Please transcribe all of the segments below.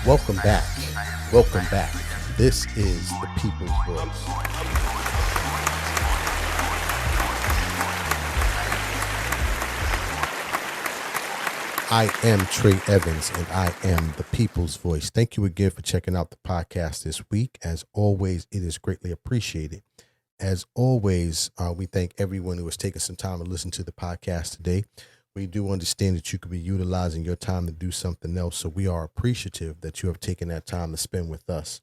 Welcome back. Welcome back. This is the People's Voice. I am Trey Evans, and I am the People's Voice. Thank you again for checking out the podcast this week. As always, it is greatly appreciated. As always, we thank everyone who has taken some time to listen to the podcast today. We do understand that you could be utilizing your time to do something else, so we are appreciative that you have taken that time to spend with us.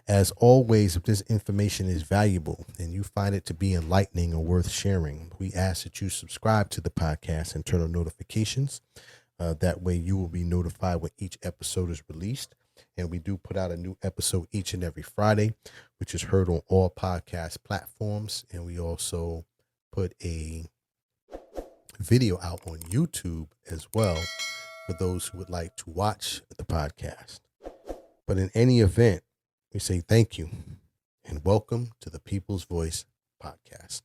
As always, if this information is valuable and you find it to be enlightening or worth sharing, we ask that you subscribe to the podcast and turn on notifications. That way you will be notified when each episode is released. And we do put out a new episode each and every Friday, which is heard on all podcast platforms. And we also put a video out on YouTube as well for those who would like to watch the podcast. But in any event, we say thank you and welcome to the People's Voice podcast.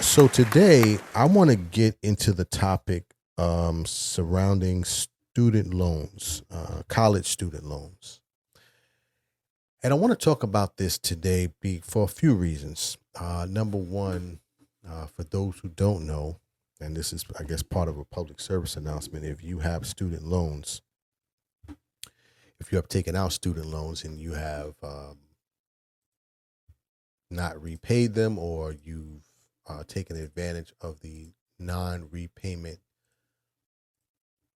So today I want to get into the topic surrounding student loans, college student loans. And I want to talk about this today for a few reasons. Number one, for those who don't know, and this is, I guess, part of a public service announcement, if you have student loans, if you have taken out student loans and you have not repaid them, or you've taken advantage of the non-repayment,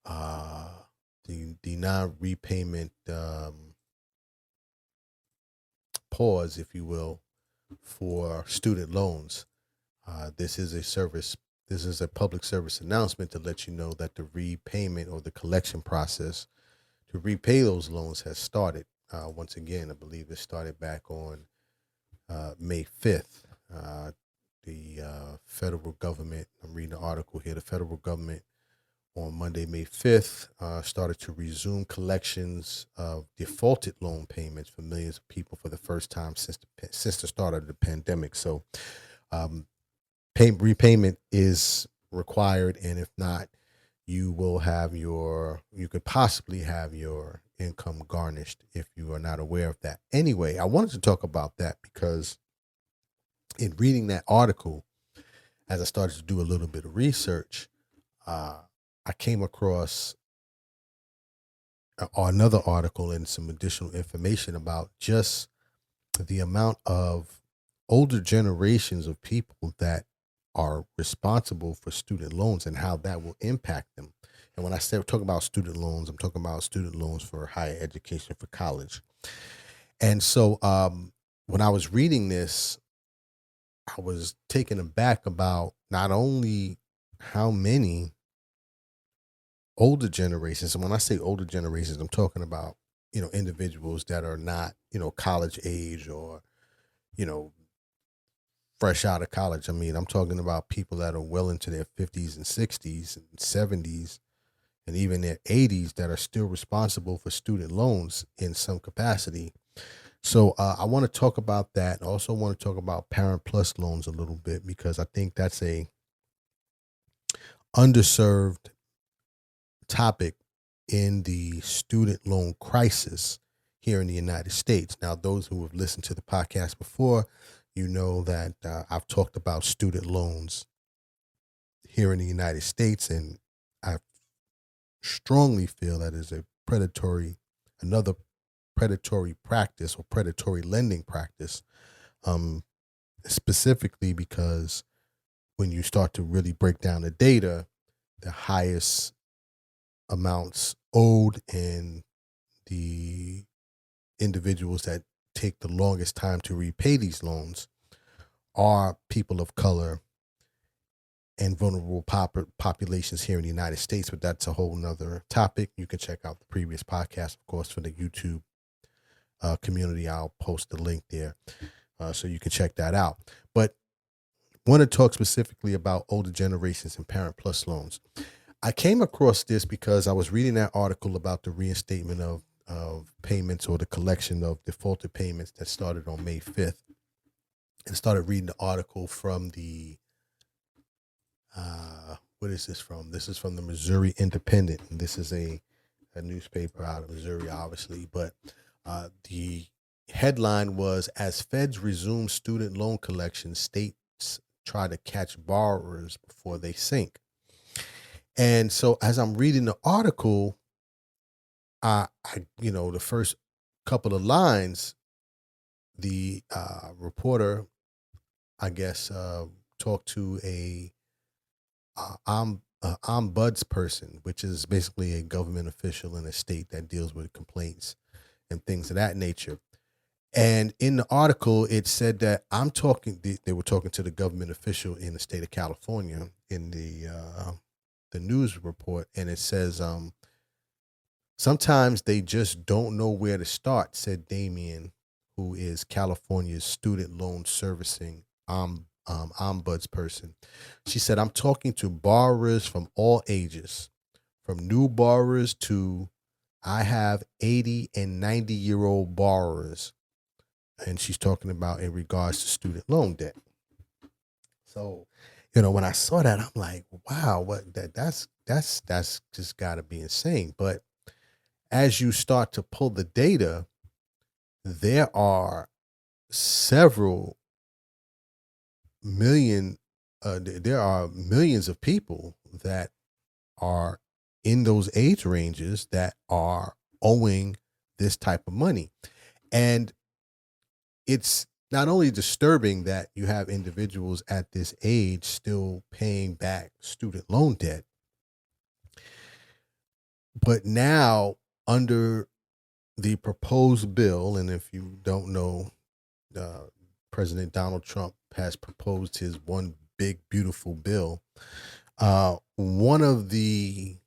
the non-repayment pause, if you will, for student loans. This is a public service announcement to let you know that the repayment or the collection process to repay those loans has started. Once again, I believe it started back on May 5th. The federal government, I'm reading the article here, the federal government on Monday, May 5th, started to resume collections of defaulted loan payments for millions of people for the first time since the start of the pandemic. So repayment is required, and if not, you could possibly have your income garnished if you are not aware of that. Anyway, I wanted to talk about that because in reading that article, as I started to do a little bit of research, I came across another article and some additional information about just the amount of older generations of people that are responsible for student loans and how that will impact them. And when I talk about student loans, I'm talking about student loans for higher education, for college. And so when I was reading this, I was taken aback about not only how many older generations, and when I say older generations, I'm talking about, individuals that are not, college age or, fresh out of college. I mean, I'm talking about people that are well into their 50s and 60s and 70s and even their 80s that are still responsible for student loans in some capacity. So I want to talk about that. I also want to talk about Parent Plus loans a little bit, because I think that's a underserved topic in the student loan crisis here in the United States. Now, those who have listened to the podcast before, you know that I've talked about student loans here in the United States, and I strongly feel that is another predatory practice or predatory lending practice, specifically because when you start to really break down the data, the highest amounts owed and the individuals that take the longest time to repay these loans are people of color and vulnerable populations here in the United States. But that's a whole nother topic. You can check out the previous podcast, of course, for the YouTube community. I'll post the link there so you can check that out. But I want to talk specifically about older generations and Parent Plus loans. I came across this because I was reading that article about the reinstatement of payments, or the collection of defaulted payments, that started on May 5th. and started reading the article from the what is this from? This is from the Missouri Independent, and this is a newspaper out of Missouri, obviously. But the headline was, as feds resume student loan collection, states try to catch borrowers before they sink. And so as I'm reading the article, the first couple of lines, the reporter, I guess, talked to a ombudsperson, which is basically a government official in a state that deals with complaints and things of that nature. And in the article, it said that they were talking to the government official in the state of California in the news report, and it says, sometimes they just don't know where to start, said Damien, who is California's student loan servicing ombudsperson. She said, I'm talking to borrowers from all ages, from new borrowers to I have 80 and 90-year-old borrowers. And she's talking about in regards to student loan debt. So, when I saw that, I'm like, wow, that's just got to be insane. But as you start to pull the data, there are several million, there are millions of people that are in those age ranges that are owing this type of money. And it's not only disturbing that you have individuals at this age still paying back student loan debt, but now under the proposed bill, and if you don't know, President Donald Trump has proposed his one big, beautiful bill. One of the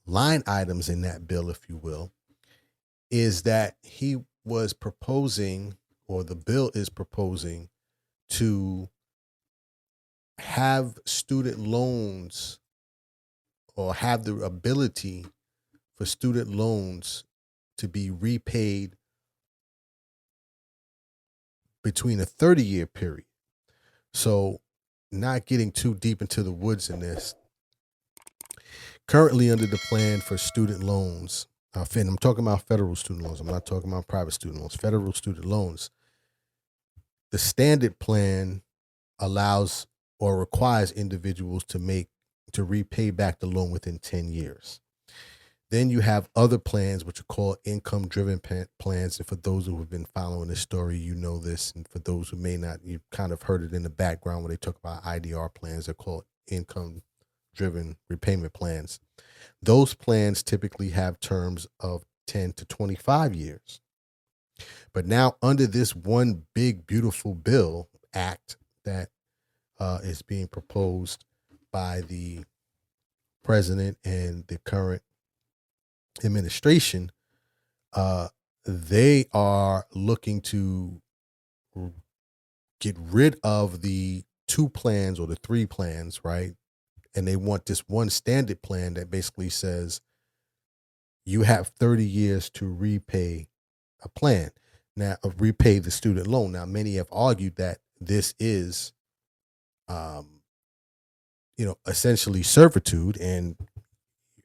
line items in that bill, if you will, is that he was proposing, or the bill is proposing, to have student loans, or have the ability for student loans to be repaid between a 30-year period. So, not getting too deep into the woods in this, currently under the plan for student loans, and I'm talking about federal student loans, I'm not talking about private student loans, federal student loans, the standard plan allows or requires individuals to repay back the loan within 10 years. Then you have other plans, which are called income-driven plans. And for those who have been following this story, you know this. And for those who may not, you've kind of heard it in the background when they talk about IDR plans. They're called income-driven repayment plans. Those plans typically have terms of 10 to 25 years. But now under this one big, beautiful bill act that is being proposed by the president and the current administration, they are looking to get rid of the two plans or the three plans, right? And they want this one standard plan that basically says you have 30 years to repay a plan. Now, repay the student loan. Now, many have argued that this is, essentially servitude. And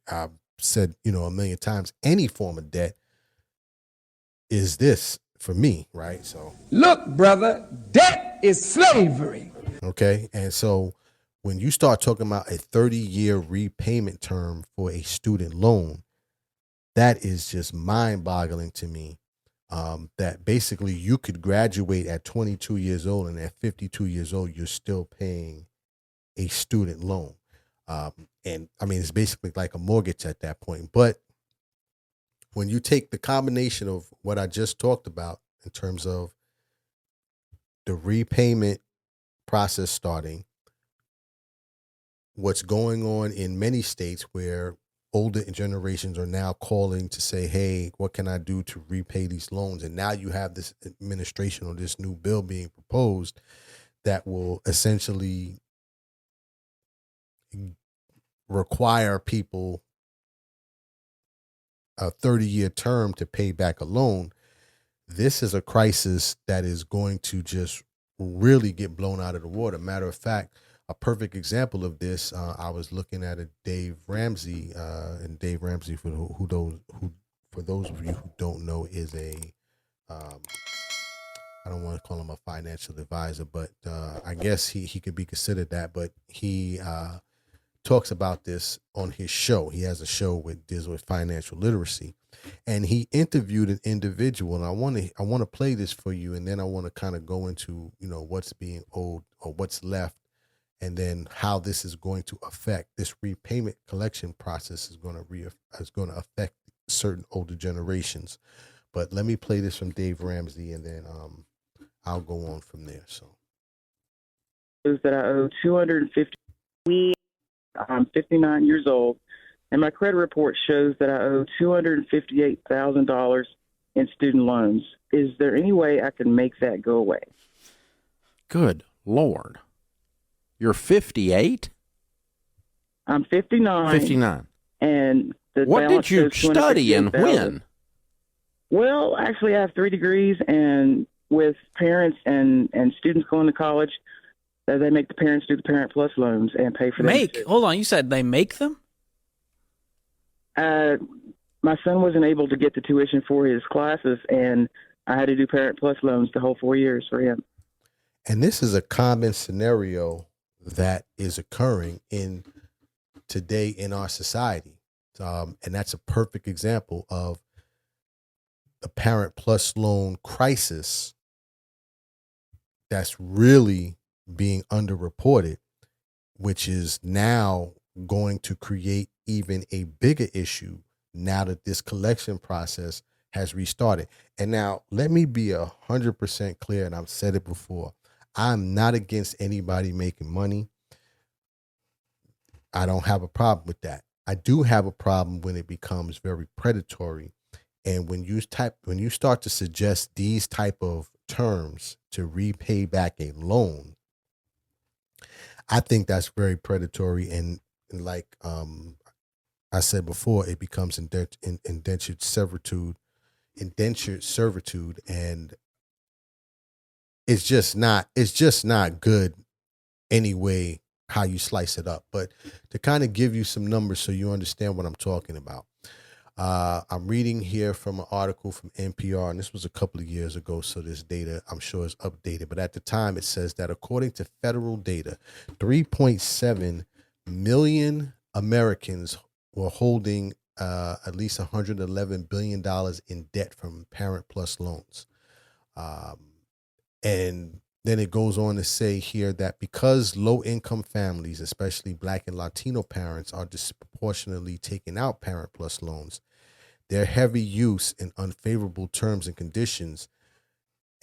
I've said, a million times, any form of debt is this for me, right? So, look, brother, debt is slavery. Okay. And so when you start talking about a 30-year repayment term for a student loan, that is just mind-boggling to me. That basically you could graduate at 22 years old, and at 52 years old, you're still paying a student loan. And I mean, it's basically like a mortgage at that point. But when you take the combination of what I just talked about in terms of the repayment process starting, what's going on in many states where older generations are now calling to say, hey, what can I do to repay these loans? And now you have this administration or this new bill being proposed that will essentially require people a 30-year term to pay back a loan. this is a crisis that is going to just really get blown out of the water. Matter of fact, a perfect example of this, I was looking at a Dave Ramsey, and Dave Ramsey, for those of you who don't know, is a um, I don't want to call him a financial advisor, but I guess he could be considered that. But he talks about this on his show. He has a show with deals with financial literacy, and he interviewed an individual. And I want to play this for you, and then I want to kind of go into what's being owed or what's left, and then how this is going to affect this repayment collection process is going to affect certain older generations. But let me play this from Dave Ramsey, and then I'll go on from there. So that I owe 250. I'm 59 years old, and my credit report shows that I owe $258,000 in student loans. Is there any way I can make that go away? Good Lord. You're 58? I'm 59. 59. And the what did you study and when? Well, actually, I have 3 degrees, and with parents and students going to college, they make the parents do the Parent Plus loans and pay for them. Hold on, you said they make them? My son wasn't able to get the tuition for his classes, and I had to do Parent Plus loans the whole 4 years for him. And this is a common scenario that is occurring today in our society. And that's a perfect example of the Parent Plus loan crisis that's really being underreported, which is now going to create even a bigger issue now that this collection process has restarted. And now let me be 100% clear, and I've said it before, I'm not against anybody making money. I don't have a problem with that. I do have a problem when it becomes very predatory. And when you start to suggest these type of terms to repay back a loan, I think that's very predatory. And like I said before, it becomes indentured servitude, and it's just not good anyway how you slice it up. But to kind of give you some numbers so you understand what I'm talking about. I'm reading here from an article from NPR, and this was a couple of years ago, so this data I'm sure is updated. But at the time, it says that according to federal data, 3.7 million Americans were holding at least $111 billion in debt from Parent Plus loans. And then it goes on to say here that because low-income families, especially Black and Latino parents, are disproportionately taking out Parent Plus loans, their heavy use and unfavorable terms and conditions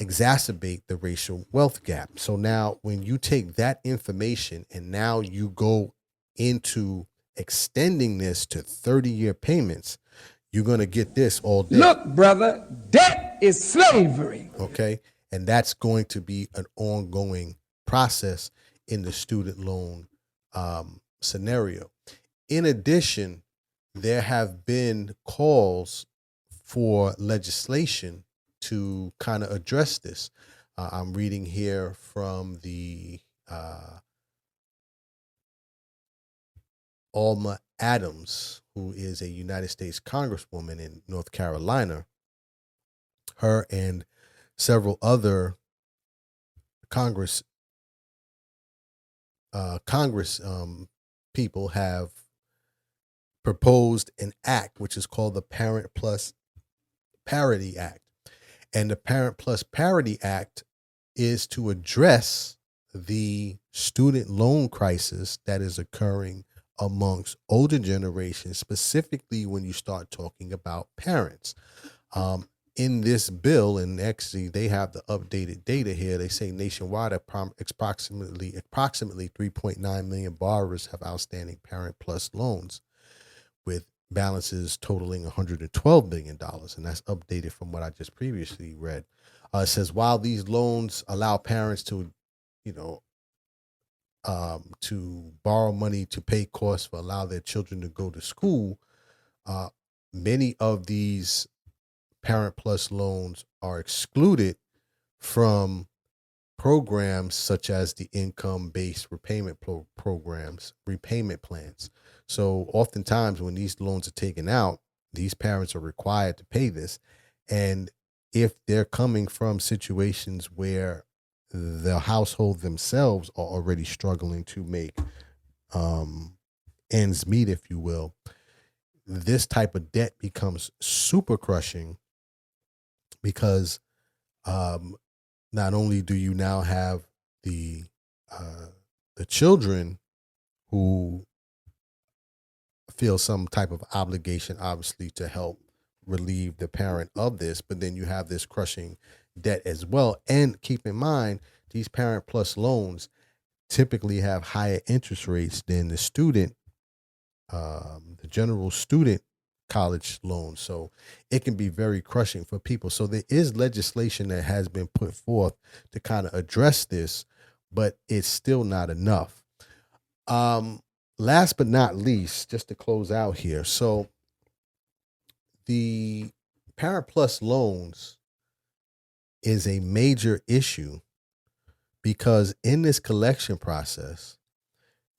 exacerbate the racial wealth gap. So now when you take that information and now you go into extending this to 30-year payments, you're going to get this all day. Look, brother, debt is slavery. Okay. And that's going to be an ongoing process in the student loan scenario. In addition, there have been calls for legislation to kind of address this. I'm reading here from the Alma Adams, who is a United States Congresswoman in North Carolina. Her and several other Congress people have proposed an act which is called the Parent Plus Parity Act. And the Parent Plus Parity Act is to address the student loan crisis that is occurring amongst older generations, specifically when you start talking about parents. In this bill, and actually they have the updated data here, they say nationwide approximately 3.9 million borrowers have outstanding Parent Plus loans with balances totaling $112 billion. And that's updated from what I just previously read. It says, while these loans allow parents to borrow money to pay costs for allow their children to go to school, many of these Parent Plus loans are excluded from programs such as the income-based repayment programs, repayment plans. So oftentimes when these loans are taken out, these parents are required to pay this. And if they're coming from situations where the household themselves are already struggling to make ends meet, if you will, this type of debt becomes super crushing because not only do you now have the children who feel some type of obligation, obviously, to help relieve the parent of this, but then you have this crushing debt as well. And keep in mind, these Parent Plus loans typically have higher interest rates than the general student college loans. So it can be very crushing for people. So there is legislation that has been put forth to kind of address this, but it's still not enough. Last but not least, just to close out here. So the Parent Plus loans is a major issue because in this collection process,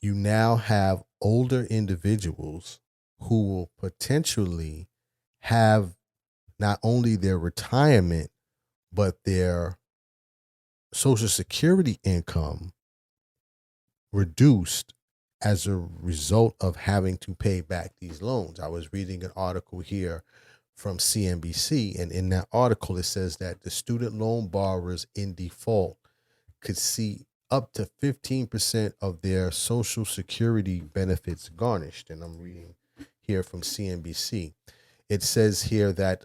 you now have older individuals who will potentially have not only their retirement, but their Social Security income reduced as a result of having to pay back these loans. I was reading an article here from CNBC, and in that article, it says that the student loan borrowers in default could see up to 15% of their Social Security benefits garnished. And I'm reading here from CNBC. It says here that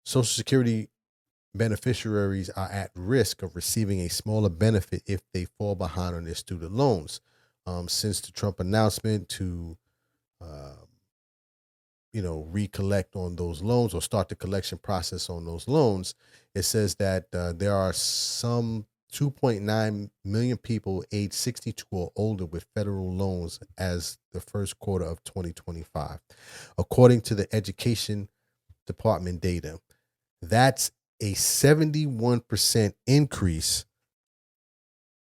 Social Security beneficiaries are at risk of receiving a smaller benefit if they fall behind on their student loans. Since the Trump announcement to, recollect on those loans or start the collection process on those loans, it says that there are some 2.9 million people aged 62 or older with federal loans as the first quarter of 2025, according to the Education Department data. That's a 71% increase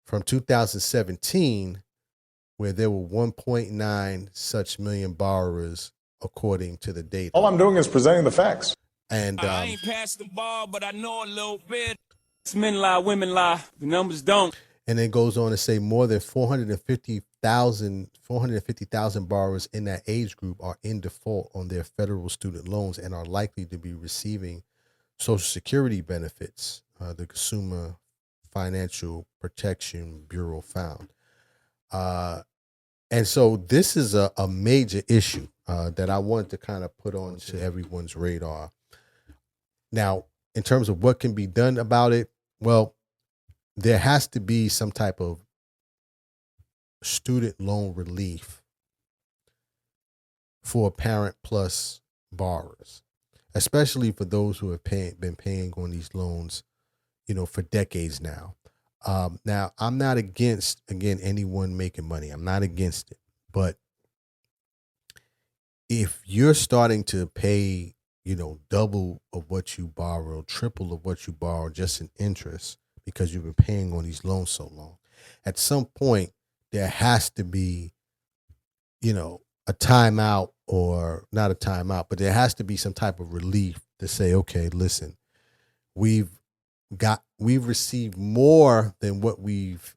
from 2017, where there were 1.9 such million borrowers, according to the data. All I'm doing is presenting the facts. And I ain't passed the ball, but I know a little bit. Men lie, women lie. The numbers don't. And it goes on to say more than 450,000 borrowers in that age group are in default on their federal student loans and are likely to be receiving Social Security benefits, the Consumer Financial Protection Bureau found. And so this is a major issue that I wanted to kind of put on to everyone's radar. Now, in terms of what can be done about it, well, there has to be some type of student loan relief for Parent Plus borrowers, especially for those who have been paying on these loans, for decades now. Now, I'm not against, again, anyone making money. I'm not against it. But if you're starting to pay, double of what you borrow, triple of what you borrow just in interest because you've been paying on these loans so long, at some point there has to be, a timeout, or not a timeout, but there has to be some type of relief to say, okay, listen, we've received more than what we've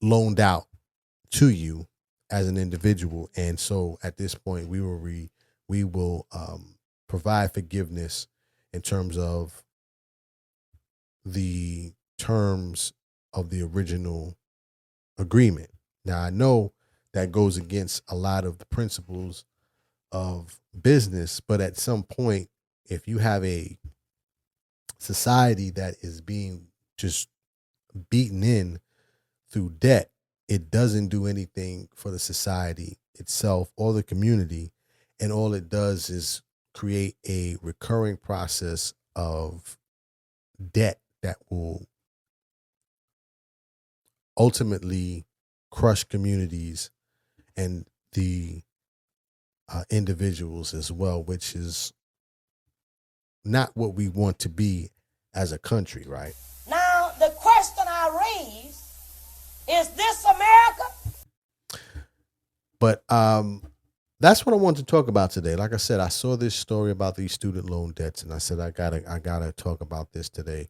loaned out to you as an individual. And so at this point, we will provide forgiveness in terms of the terms of the original agreement. Now, I know that goes against a lot of the principles of business, but at some point, if you have a society that is being just beaten in through debt, it doesn't do anything for the society itself or the community. And all it does is create a recurring process of debt that will ultimately crush communities and the individuals as well, which is not what we want to be as a country, right? Now, the question I raise is this America? But that's what I wanted to talk about today. Like I said, I saw this story about these student loan debts, and I said I gotta talk about this today.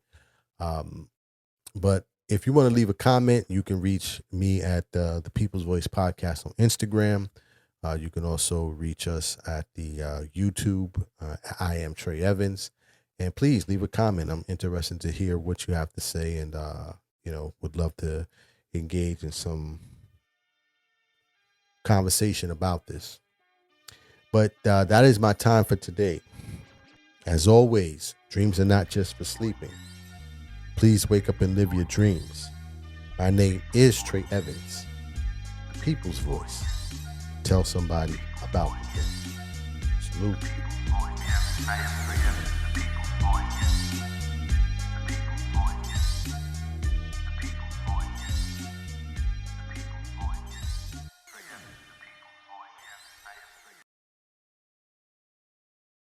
But if you want to leave a comment, you can reach me at the People's Voice Podcast on Instagram. You can also reach us at the YouTube. I am Trey Evans. And please leave a comment. I'm interested to hear what you have to say, and would love to engage in some conversation about this. But that is my time for today. As always, dreams are not just for sleeping. Please wake up and live your dreams. My name is Trey Evans, People's Voice. Tell somebody about me. Salute.